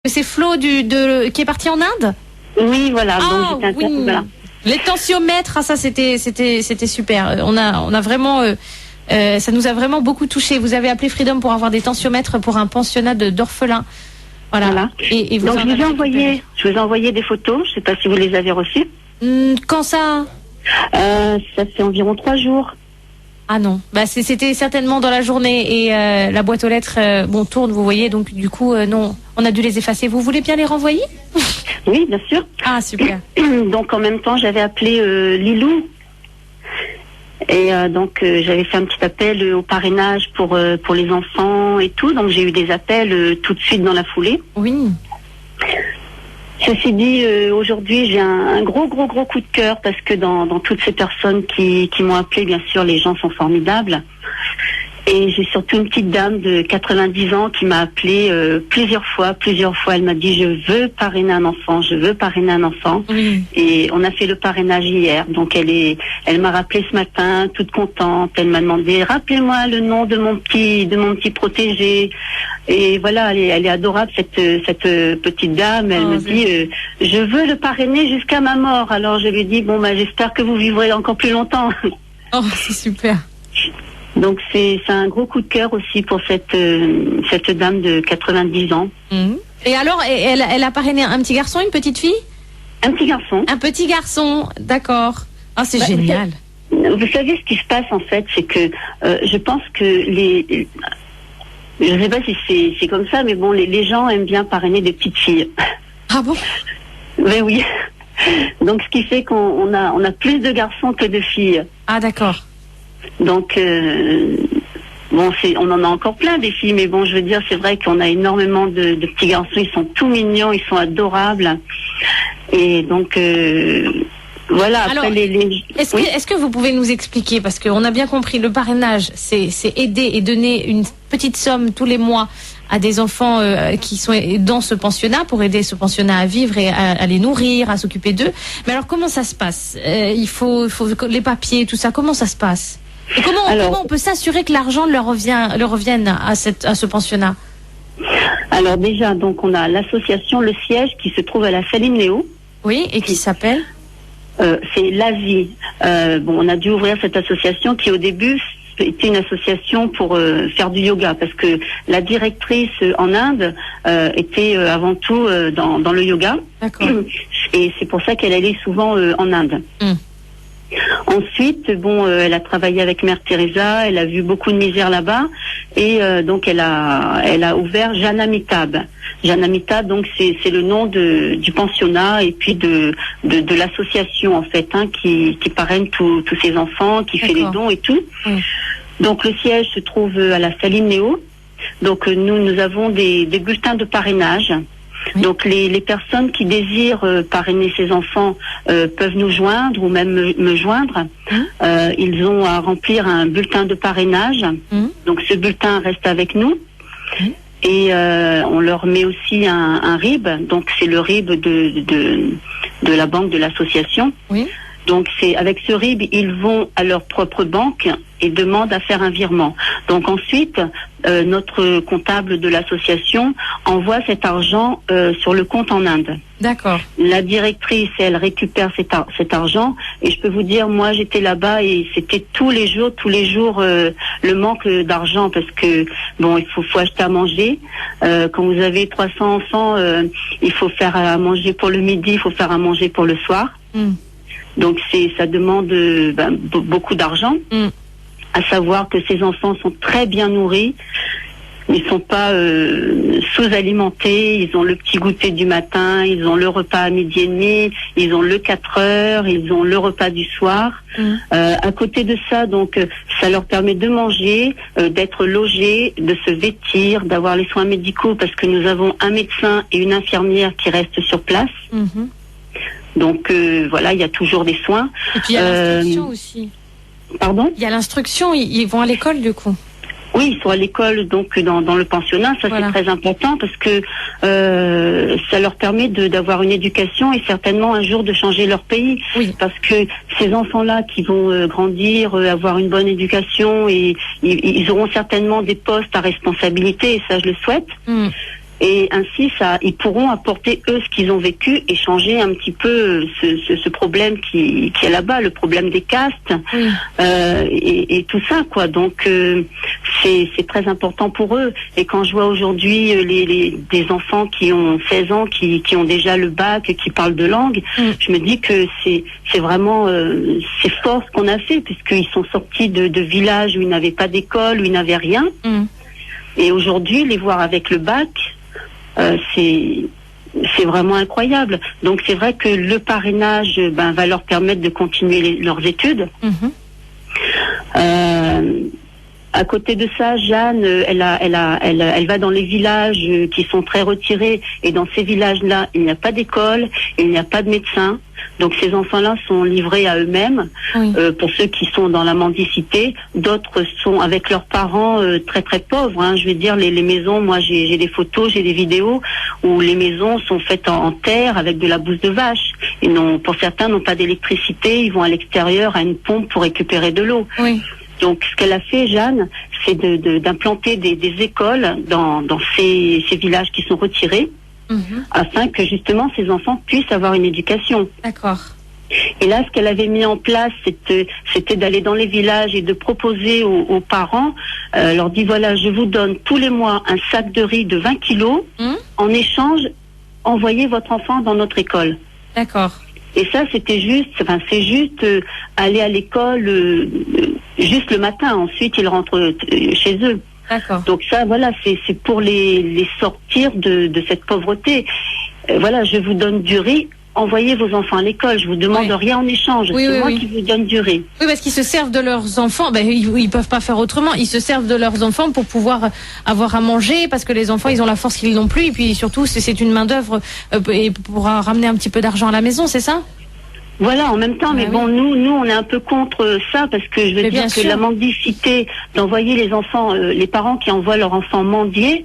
c'est Flo qui est parti en Inde? Oui, voilà. Ah, donc j'étais oui. voilà. Les tensiomètres, ça c'était super. On a vraiment, ça nous a vraiment beaucoup touché. Vous avez appelé Freedom pour avoir des tensiomètres pour un pensionnat d'orphelins. Voilà. Et Donc je vous ai envoyé des photos. Je ne sais pas si vous les avez reçues. Quand ça? Ça fait environ 3 jours. Ah non, c'était certainement dans la journée et la boîte aux lettres tourne, vous voyez, donc du coup non, on a dû les effacer. Vous voulez bien les renvoyer? Oui, bien sûr. Ah super. Donc en même temps, j'avais appelé Lilou et donc j'avais fait un petit appel au parrainage pour les enfants et tout. Donc j'ai eu des appels tout de suite dans la foulée. Oui. Ceci dit, aujourd'hui, j'ai un gros coup de cœur parce que dans toutes ces personnes qui m'ont appelé, bien sûr, les gens sont formidables. Et j'ai surtout une petite dame de 90 ans qui m'a appelé plusieurs fois. Elle m'a dit, je veux parrainer un enfant. Oui. Et on a fait le parrainage hier. Donc elle m'a rappelé ce matin, toute contente. Elle m'a demandé, rappelez-moi le nom de mon petit protégé. Et voilà, elle est adorable, cette petite dame. Elle me dit, je veux le parrainer jusqu'à ma mort. Alors je lui ai dit, j'espère que vous vivrez encore plus longtemps. Oh, c'est super. Donc c'est un gros coup de cœur aussi pour cette dame de 90 ans. Mmh. Et alors, elle a parrainé un petit garçon, une petite fille? Un petit garçon. Un petit garçon, d'accord. Ah, c'est génial. Vous savez ce qui se passe en fait, c'est que je pense que je ne sais pas si c'est comme ça, mais bon, les gens aiment bien parrainer des petites filles. Ah bon? Ben oui. Donc ce qui fait qu'on a plus de garçons que de filles. Ah d'accord. Donc on en a encore plein des filles, mais bon, je veux dire, c'est vrai qu'on a énormément de petits garçons. Ils sont tout mignons, ils sont adorables. Et donc voilà. Alors, après est-ce que vous pouvez nous expliquer, parce qu'on a bien compris, le parrainage, c'est aider et donner une petite somme tous les mois à des enfants qui sont dans ce pensionnat pour aider ce pensionnat à vivre et à les nourrir, à s'occuper d'eux. Mais alors comment ça se passe? Il faut les papiers, tout ça. Comment ça se passe? Et comment on peut s'assurer que l'argent leur revienne à ce pensionnat? Alors déjà, donc on a l'association, le siège qui se trouve à la Saline Léo. Oui, et qui s'appelle c'est La Vie. On a dû ouvrir cette association qui au début était une association pour faire du yoga, parce que la directrice en Inde était avant tout dans le yoga. D'accord. Et c'est pour ça qu'elle allait souvent en Inde. Ensuite, elle a travaillé avec Mère Teresa, elle a vu beaucoup de misère là-bas, et donc elle a ouvert Janamitab. Janamitab, donc c'est le nom du pensionnat et puis de l'association en fait, qui parraine tous ces enfants, qui fait les dons et tout. Donc le siège se trouve à la Saline Léo. Donc nous avons des bulletins de parrainage. Donc les personnes qui désirent parrainer ces enfants peuvent nous joindre ou même me joindre. Ils ont à remplir un bulletin de parrainage. Donc ce bulletin reste avec nous. Et on leur met aussi un RIB. Donc c'est le RIB de la banque de l'association. Oui. Donc c'est avec ce RIB, ils vont à leur propre banque et demandent à faire un virement. Donc ensuite, notre comptable de l'association envoie cet argent sur le compte en Inde. D'accord. La directrice, elle récupère cet argent, et je peux vous dire, moi j'étais là-bas et c'était tous les jours le manque d'argent, parce que il faut acheter à manger. Quand vous avez 300 enfants, il faut faire à manger pour le midi, il faut faire à manger pour le soir. Donc ça demande beaucoup d'argent. À savoir que ces enfants sont très bien nourris, ils sont pas sous-alimentés, ils ont le petit goûter du matin, ils ont le repas à midi et demi, ils ont le 4 heures, ils ont le repas du soir. À côté de ça, donc ça leur permet de manger, d'être logés, de se vêtir, d'avoir les soins médicaux, parce que nous avons un médecin et une infirmière qui restent sur place. Donc voilà, il y a toujours des soins. Et puis il y a l'instruction aussi. Pardon ? Il y a l'instruction, ils vont à l'école du coup. Oui, ils sont à l'école, donc dans le pensionnat, ça c'est très important, parce que ça leur permet d'avoir une éducation et certainement un jour de changer leur pays. Oui. Parce que ces enfants-là qui vont grandir, avoir une bonne éducation, et ils auront certainement des postes à responsabilité, et ça je le souhaite. Et ainsi, ils pourront apporter eux ce qu'ils ont vécu et changer un petit peu ce problème qui est là-bas, le problème des castes, et tout ça, quoi. Donc c'est très important pour eux. Et quand je vois aujourd'hui des enfants qui ont 16 ans, qui ont déjà le bac, qui parlent de langue, je me dis que c'est vraiment c'est fort ce qu'on a fait, puisqu'ils sont sortis de villages où ils n'avaient pas d'école, où ils n'avaient rien. Et aujourd'hui, les voir avec le bac, c'est vraiment incroyable. Donc c'est vrai que le parrainage va leur permettre de continuer leurs études. À côté de ça, Jeanne, elle va dans les villages qui sont très retirés, et dans ces villages-là, il n'y a pas d'école, il n'y a pas de médecin. Donc ces enfants-là sont livrés à eux-mêmes. Pour ceux qui sont dans la mendicité, d'autres sont avec leurs parents très très pauvres. Hein. Je veux dire, les maisons, moi j'ai des photos, j'ai des vidéos où les maisons sont faites en terre avec de la bouse de vache. Et pour certains n'ont pas d'électricité, ils vont à l'extérieur à une pompe pour récupérer de l'eau. Donc, ce qu'elle a fait, Jeanne, c'est d'implanter des écoles dans ces villages qui sont retirés, afin que justement ces enfants puissent avoir une éducation. D'accord. Et là, ce qu'elle avait mis en place, c'était d'aller dans les villages et de proposer aux parents, leur dit voilà, je vous donne tous les mois un sac de riz de 20 kilos, en échange, envoyez votre enfant dans notre école. D'accord. Et ça, c'est juste aller à l'école juste le matin. Ensuite, ils rentrent chez eux. D'accord. Donc ça, voilà, c'est pour les sortir de cette pauvreté. Voilà, je vous donne du riz. Envoyez vos enfants à l'école. Je vous demande rien en échange. C'est moi qui vous donne du riz. Oui, parce qu'ils se servent de leurs enfants. Ils peuvent pas faire autrement. Ils se servent de leurs enfants pour pouvoir avoir à manger, parce que les enfants, ils ont la force qu'ils n'ont plus. Et puis surtout, c'est une main d'œuvre et pour ramener un petit peu d'argent à la maison, c'est ça? Voilà, en même temps, mais bon, nous, on est un peu contre ça, parce que je veux dire que la mendicité, d'envoyer les enfants, les parents qui envoient leurs enfants mendier,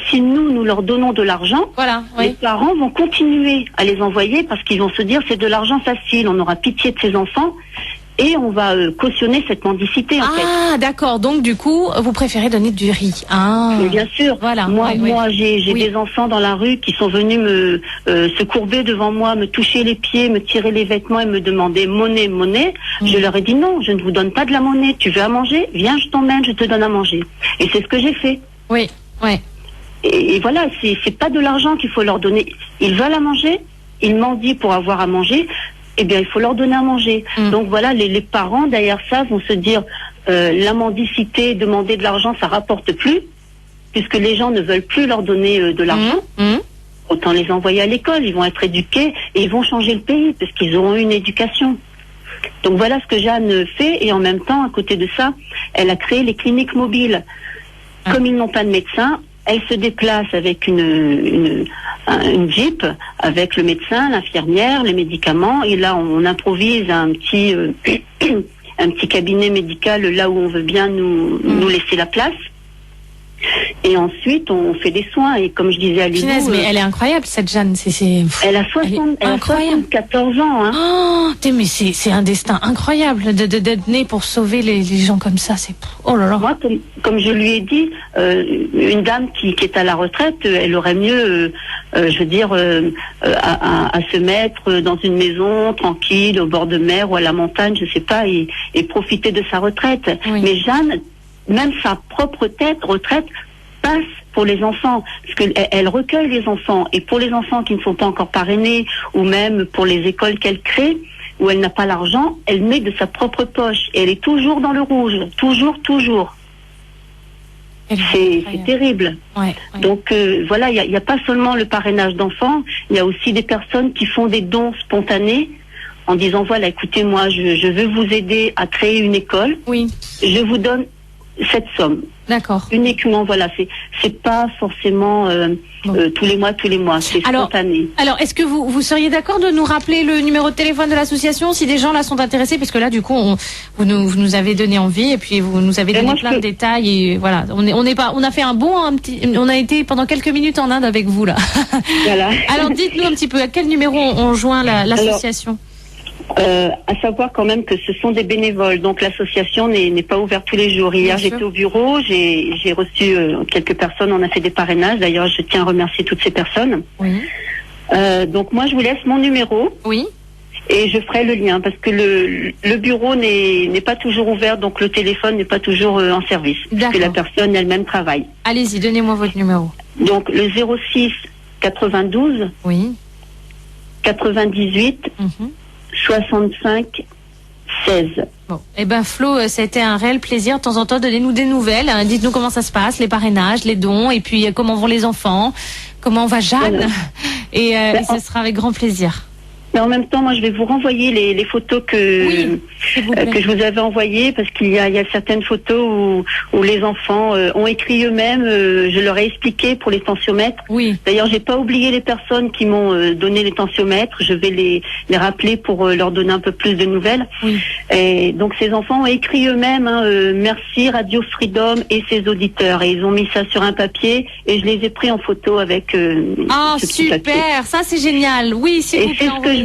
si nous leur donnons de l'argent, les parents vont continuer à les envoyer, parce qu'ils vont se dire c'est de l'argent facile, on aura pitié de ces enfants, et on va cautionner cette mendicité, en fait. Ah, d'accord. Donc, du coup, vous préférez donner du riz. Mais bien sûr. Voilà. Moi, j'ai des enfants dans la rue qui sont venus se courber devant moi, me toucher les pieds, me tirer les vêtements et me demander monnaie. Je leur ai dit non, je ne vous donne pas de la monnaie. Tu veux à manger? Viens, je t'emmène, je te donne à manger. Et c'est ce que j'ai fait. Oui. Et voilà, c'est pas de l'argent qu'il faut leur donner. Ils veulent à manger, ils mendient pour avoir à manger. Eh bien, il faut leur donner à manger. Donc voilà, les parents derrière ça vont se dire la mendicité, demander de l'argent, ça rapporte plus, puisque les gens ne veulent plus leur donner de l'argent. Autant les envoyer à l'école, ils vont être éduqués et ils vont changer le pays, parce qu'ils auront une éducation. Donc voilà ce que Jeanne fait, et en même temps, à côté de ça, elle a créé les cliniques mobiles. Comme ils n'ont pas de médecin, elle se déplace avec une Jeep, avec le médecin, l'infirmière, les médicaments, et là on improvise un petit cabinet médical là où on veut bien nous laisser la place. Et ensuite, on fait des soins. Et comme je disais à Lilou... mais elle est incroyable, cette Jeanne. Elle a 74 ans. Hein. Oh, mais c'est un destin incroyable d'être née pour sauver les gens comme ça. Oh là là. Moi, comme je lui ai dit, une dame qui est à la retraite, elle aurait mieux, je veux dire, à se mettre dans une maison tranquille, au bord de mer ou à la montagne, je sais pas, et profiter de sa retraite. Mais Jeanne... Même sa propre retraite passe pour les enfants, parce qu'elle recueille les enfants, et pour les enfants qui ne sont pas encore parrainés, ou même pour les écoles qu'elle crée, où elle n'a pas l'argent, elle met de sa propre poche, et elle est toujours dans le rouge, toujours. C'est terrible. Donc voilà, il n'y a pas seulement le parrainage d'enfants, il y a aussi des personnes qui font des dons spontanés, en disant voilà, écoutez, moi je veux vous aider à créer une école, je vous donne cette somme. D'accord. Uniquement, voilà, c'est pas forcément tous les mois, c'est spontané. Alors, est-ce que vous seriez d'accord de nous rappeler le numéro de téléphone de l'association si des gens là sont intéressés, parce que là, du coup, vous nous avez donné envie, et puis vous nous avez donné plein de détails, et voilà, on a fait on a été pendant quelques minutes en Inde avec vous là. Voilà. Alors, dites-nous un petit peu à quel numéro on joint l'association. À savoir quand même que ce sont des bénévoles, donc l'association n'est pas ouverte tous les jours. Hier, j'étais au bureau, j'ai reçu quelques personnes, on a fait des parrainages. D'ailleurs, je tiens à remercier toutes ces personnes. Oui. Donc moi, je vous laisse mon numéro. Oui. Et je ferai le lien parce que le bureau n'est pas toujours ouvert, donc le téléphone n'est pas toujours en service. Parce que la personne elle-même travaille. Allez-y, donnez-moi votre numéro. Donc le 06 92 oui. 98 65 16. Bon, eh ben Flo, ça a été un réel plaisir. De temps en temps, donnez-nous des nouvelles. Hein. Dites-nous comment ça se passe, les parrainages, les dons, et puis comment vont les enfants, comment va Jeanne. Voilà. Et ce sera avec grand plaisir. Mais en même temps, moi, je vais vous renvoyer les photos que je vous avais envoyées, parce qu'il y a certaines photos où les enfants ont écrit eux-mêmes. Je leur ai expliqué pour les tensiomètres. Oui. D'ailleurs, j'ai pas oublié les personnes qui m'ont donné les tensiomètres. Je vais les rappeler pour leur donner un peu plus de nouvelles. Oui. Et donc, ces enfants ont écrit eux-mêmes merci Radio Freedom et ses auditeurs. Et ils ont mis ça sur un papier et je les ai pris en photo avec. Ah super, papier. Ça c'est génial. Oui, s'il vous plaît.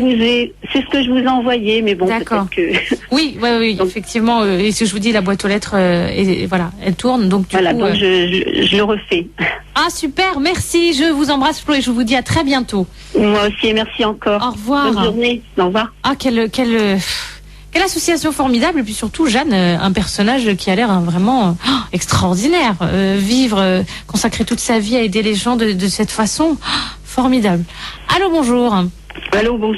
C'est ce que je vous ai envoyé, mais bon, d'accord. Peut-être que... Oui, donc, effectivement. Et ce que je vous dis, la boîte aux lettres, et voilà, elle tourne. Donc du coup, donc je le refais. Ah super, merci. Je vous embrasse Flo et je vous dis à très bientôt. Moi aussi, et merci encore. Au revoir. Bonne journée. Au revoir. Ah quelle association formidable, et puis surtout Jeanne, un personnage qui a l'air vraiment extraordinaire. Consacrer toute sa vie à aider les gens de cette façon, formidable. Allô, bonjour. Allô, bonjour.